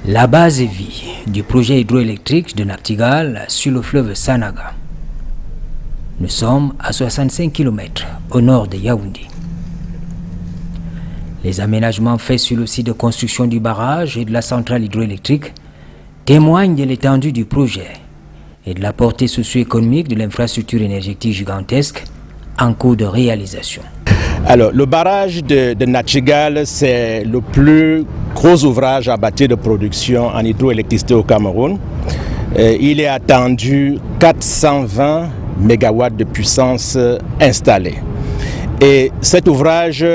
La base vie du projet hydroélectrique de Nachtigal sur le fleuve Sanaga. Nous sommes à 65 km au nord de Yaoundé. Les aménagements faits sur le site de construction du barrage et de la centrale hydroélectrique témoignent de l'étendue du projet et de la portée socio-économique de l'infrastructure énergétique gigantesque en cours de réalisation. Alors, le barrage de Nachtigal, c'est le plus gros ouvrage à bâtir de production en hydroélectricité au Cameroun. Il est attendu 420 MW de puissance installée. Et cet ouvrage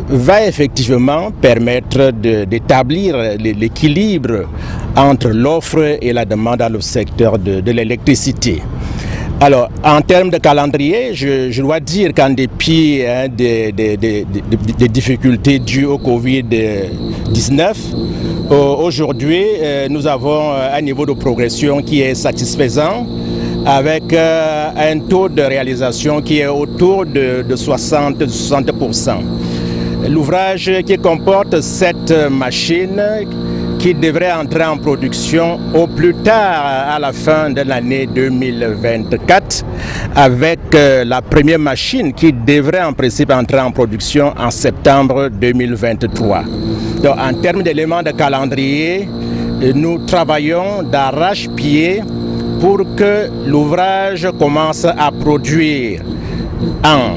va effectivement permettre d'établir l'équilibre entre l'offre et la demande dans le secteur de l'électricité. Alors, en termes de calendrier, je dois dire qu'en dépit des difficultés dues au Covid-19, aujourd'hui, nous avons un niveau de progression qui est satisfaisant, avec un taux de réalisation qui est autour de 60%. L'ouvrage qui comporte 7 machines qui devrait entrer en production au plus tard à la fin de l'année 2024, avec la première machine qui devrait en principe entrer en production en septembre 2023. Donc, en termes d'éléments de calendrier, nous travaillons d'arrache-pied pour que l'ouvrage commence à produire en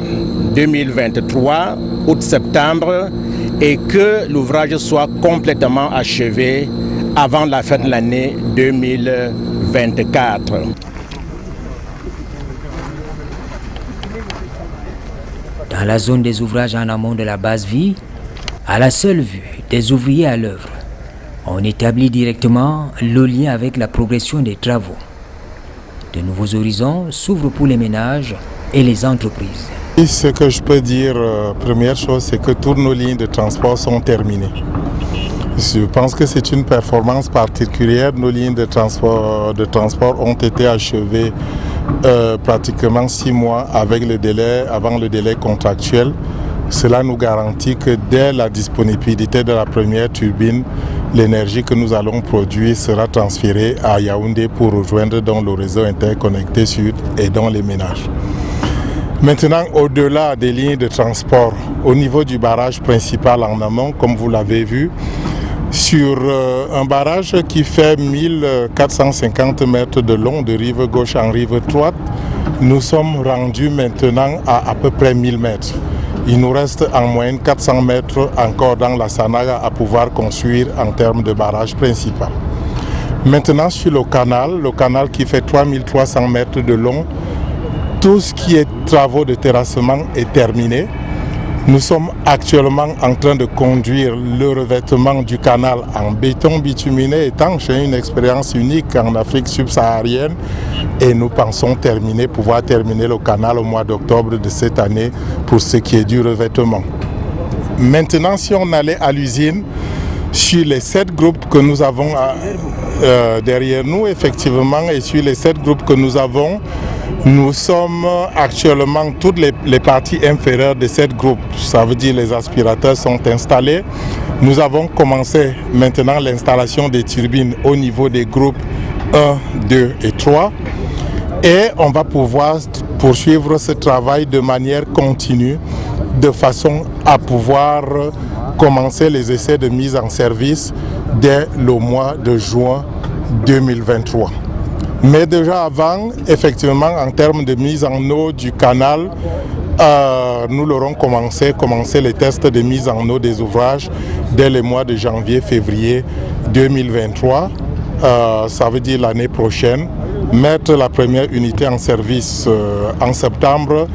2023, août-septembre, et que l'ouvrage soit complètement achevé avant la fin de l'année 2024. Dans la zone des ouvrages en amont de la base vie, à la seule vue des ouvriers à l'œuvre, on établit directement le lien avec la progression des travaux. De nouveaux horizons s'ouvrent pour les ménages et les entreprises. Ce que je peux dire, première chose, c'est que toutes nos lignes de transport sont terminées. Je pense que c'est une performance particulière. Nos lignes de transport ont été achevées pratiquement 6 mois avec le délai, avant le délai contractuel. Cela nous garantit que dès la disponibilité de la première turbine, l'énergie que nous allons produire sera transférée à Yaoundé pour rejoindre dans le réseau interconnecté sud et dans les ménages. Maintenant, au-delà des lignes de transport, au niveau du barrage principal en amont, comme vous l'avez vu, sur un barrage qui fait 1450 mètres de long de rive gauche en rive droite, nous sommes rendus maintenant à peu près 1000 mètres. Il nous reste en moyenne 400 mètres encore dans la Sanaga à pouvoir construire en termes de barrage principal. Maintenant, sur le canal qui fait 3300 mètres de long, tout ce qui est travaux de terrassement est terminé. Nous sommes actuellement en train de conduire le revêtement du canal en béton bituminé étanche, une expérience unique en Afrique subsaharienne, et nous pensons pouvoir terminer le canal au mois d'octobre de cette année pour ce qui est du revêtement. Maintenant, si on allait à l'usine, sur les 7 groupes que nous avons derrière nous, effectivement, et sur les 7 groupes que nous avons, nous sommes actuellement toutes les parties inférieures de cette groupe. Ça veut dire les aspirateurs sont installés. Nous avons commencé maintenant l'installation des turbines au niveau des groupes 1, 2 et 3. Et on va pouvoir poursuivre ce travail de manière continue, de façon à pouvoir commencer les essais de mise en service dès le mois de juin 2023. Mais déjà avant, effectivement, en termes de mise en eau du canal, nous l'aurons commencé les tests de mise en eau des ouvrages dès les mois de janvier-février 2023. Ça veut dire l'année prochaine. Mettre la première unité en service en septembre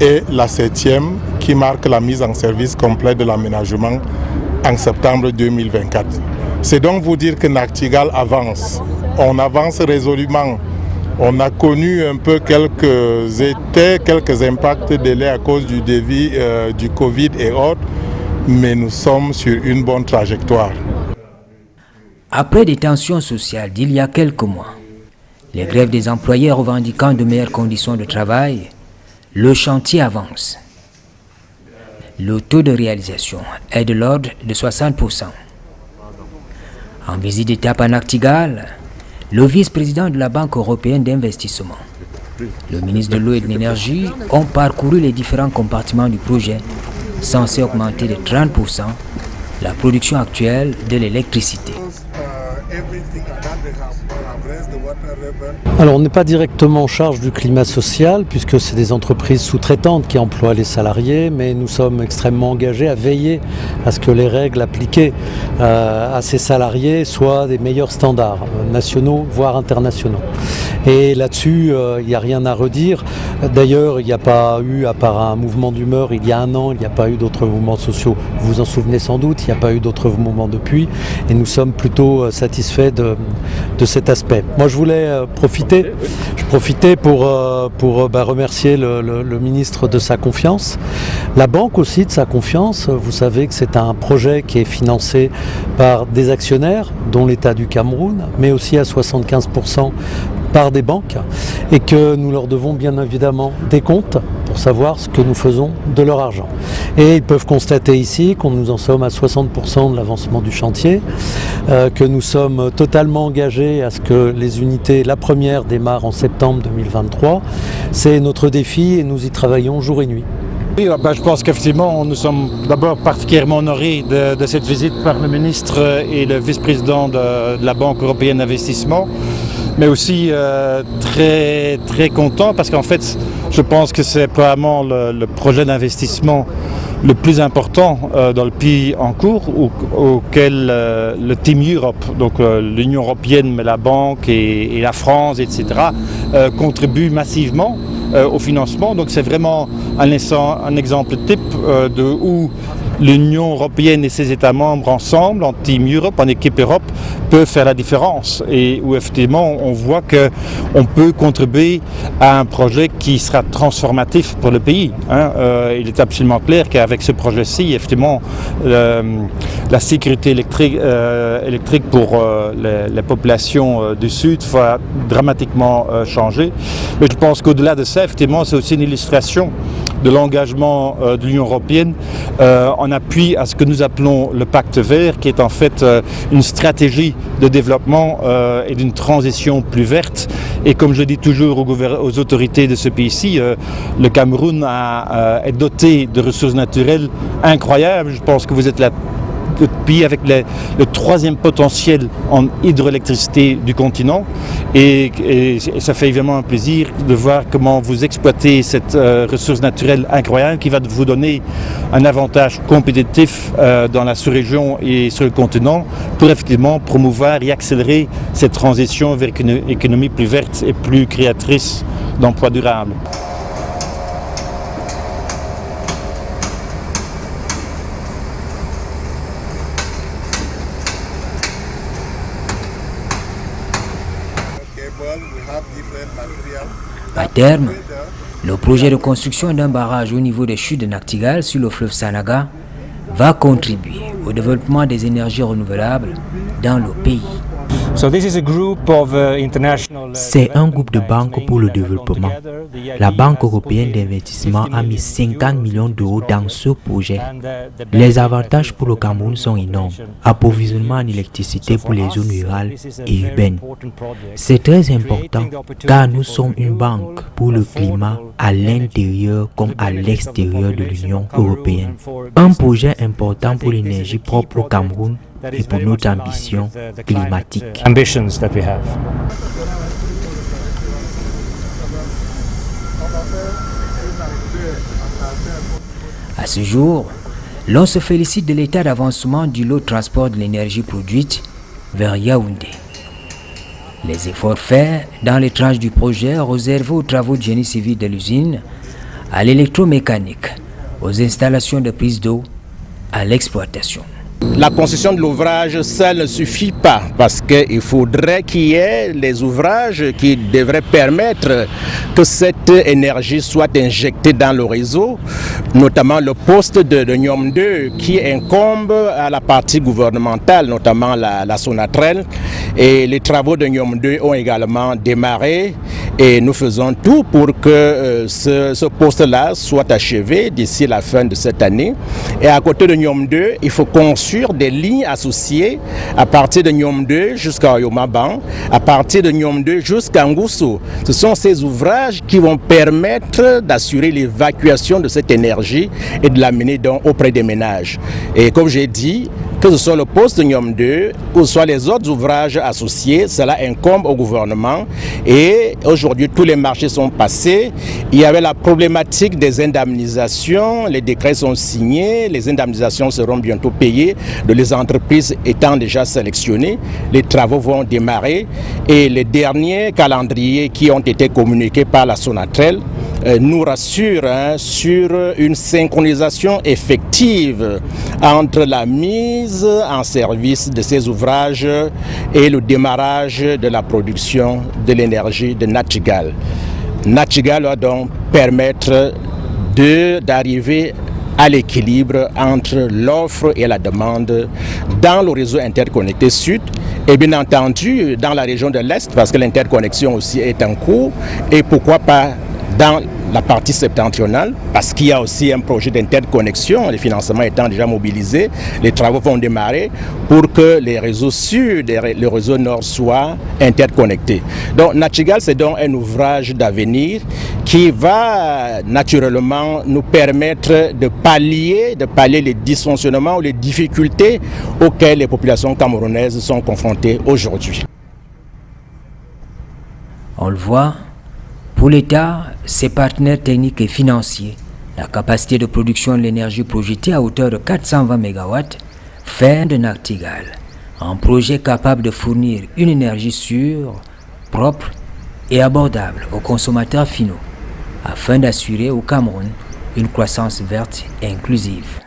et la 7e qui marque la mise en service complète de l'aménagement en septembre 2024. C'est donc vous dire que Nachtigal avance. On avance résolument. On a connu un peu quelques impacts délais à cause du défi du Covid et autres, mais nous sommes sur une bonne trajectoire. Après des tensions sociales d'il y a quelques mois, les grèves des employés revendiquant de meilleures conditions de travail, le chantier avance. Le taux de réalisation est de l'ordre de 60%. En visite d'étape à Nachtigal, le vice-président de la Banque européenne d'investissement, le ministre de l'eau et de l'énergie ont parcouru les différents compartiments du projet, censé augmenter de 30% la production actuelle de l'électricité. Alors on n'est pas directement en charge du climat social puisque c'est des entreprises sous-traitantes qui emploient les salariés, mais nous sommes extrêmement engagés à veiller à ce que les règles appliquées à ces salariés soient des meilleurs standards nationaux voire internationaux. Et là-dessus, il n'y a rien à redire. D'ailleurs, il n'y a pas eu, à part un mouvement d'humeur il y a un an, il n'y a pas eu d'autres mouvements sociaux. Vous vous en souvenez sans doute, il n'y a pas eu d'autres mouvements depuis. Et nous sommes plutôt satisfaits de cet aspect. Moi, je voulais profiter pour remercier le ministre de sa confiance, la banque aussi de sa confiance. Vous savez que c'est un projet qui est financé par des actionnaires, dont l'État du Cameroun, mais aussi à 75% par des banques, et que nous leur devons bien évidemment des comptes pour savoir ce que nous faisons de leur argent. Et ils peuvent constater ici qu'on nous en sommes à 60% de l'avancement du chantier, que nous sommes totalement engagés à ce que les unités, la première démarre en septembre 2023. C'est notre défi et nous y travaillons jour et nuit. Oui, je pense qu'effectivement, nous sommes d'abord particulièrement honorés de cette visite par le ministre et le vice-président de la Banque européenne d'investissement, mais aussi très, très content parce qu'en fait, je pense que c'est probablement le projet d'investissement le plus important dans le pays en cours auquel le Team Europe, donc l'Union européenne, mais la Banque et la France, etc., contribuent massivement au financement. Donc c'est vraiment un exemple type de où l'Union européenne et ses États membres ensemble, en Team Europe, en équipe Europe, peuvent faire la différence et où effectivement on voit qu'on peut contribuer à un projet qui sera transformatif pour le pays. Il est absolument clair qu'avec ce projet-ci, effectivement, la sécurité électrique pour les populations du Sud va dramatiquement changer. Mais je pense qu'au-delà de ça, effectivement, c'est aussi une illustration de l'engagement de l'Union européenne en appui à ce que nous appelons le pacte vert, qui est en fait une stratégie de développement et d'une transition plus verte. Et comme je dis toujours aux autorités de ce pays-ci, le Cameroun est doté de ressources naturelles incroyables. Je pense que vous êtes là le pays avec le troisième potentiel en hydroélectricité du continent et ça fait évidemment un plaisir de voir comment vous exploitez cette ressource naturelle incroyable qui va vous donner un avantage compétitif dans la sous-région et sur le continent pour effectivement promouvoir et accélérer cette transition vers une économie plus verte et plus créatrice d'emplois durables. À terme, le projet de construction d'un barrage au niveau des chutes de Nachtigal sur le fleuve Sanaga va contribuer au développement des énergies renouvelables dans le pays. C'est un groupe de banques pour le développement. La Banque européenne d'investissement a mis 50 millions d'euros dans ce projet. Les avantages pour le Cameroun sont énormes. Approvisionnement en électricité pour les zones rurales et urbaines. C'est très important car nous sommes une banque pour le climat à l'intérieur comme à l'extérieur de l'Union européenne. Un projet important pour l'énergie propre au Cameroun et pour notre ambition climatique. À ce jour, l'on se félicite de l'état d'avancement du lot de transport de l'énergie produite vers Yaoundé. Les efforts faits dans les tranches du projet réservés aux travaux de génie civil de l'usine, à l'électromécanique, aux installations de prise d'eau, à l'exploitation. La construction de l'ouvrage, ça ne suffit pas parce qu'il faudrait qu'il y ait les ouvrages qui devraient permettre que cette énergie soit injectée dans le réseau, notamment le poste de Niom 2 qui incombe à la partie gouvernementale, notamment la Sonatrel. Et les travaux de Niom 2 ont également démarré et nous faisons tout pour que ce poste-là soit achevé d'ici la fin de cette année. Et à côté de Niom 2, il faut construire des lignes associées à partir de Niom 2 jusqu'à Yomaban, à partir de Niom 2 jusqu'à Ngoussou. Ce sont ces ouvrages qui vont permettre d'assurer l'évacuation de cette énergie et de l'amener donc auprès des ménages. Et comme j'ai dit, que ce soit le poste de Niom 2 ou soit les autres ouvrages associés, cela incombe au gouvernement. Et aujourd'hui, tous les marchés sont passés. Il y avait la problématique des indemnisations. Les décrets sont signés. Les indemnisations seront bientôt payées. Les entreprises étant déjà sélectionnées, les travaux vont démarrer. Et les derniers calendriers qui ont été communiqués par la Sonatrel nous rassurent sur une synchronisation effective entre la mise en service de ces ouvrages et le démarrage de la production de l'énergie de Natchigal. Natchigal va donc permettre d'arriver à l'équilibre entre l'offre et la demande dans le réseau interconnecté Sud et bien entendu dans la région de l'Est parce que l'interconnexion aussi est en cours et pourquoi pas dans la partie septentrionale, parce qu'il y a aussi un projet d'interconnexion, les financements étant déjà mobilisés, les travaux vont démarrer pour que les réseaux sud et le réseau nord soient interconnectés. Donc Natchigal, c'est donc un ouvrage d'avenir qui va naturellement nous permettre de pallier les dysfonctionnements ou les difficultés auxquelles les populations camerounaises sont confrontées aujourd'hui. On le voit, pour l'État, ses partenaires techniques et financiers, la capacité de production de l'énergie projetée à hauteur de 420 MW fait de Natchigal un projet capable de fournir une énergie sûre, propre et abordable aux consommateurs finaux, afin d'assurer au Cameroun une croissance verte et inclusive.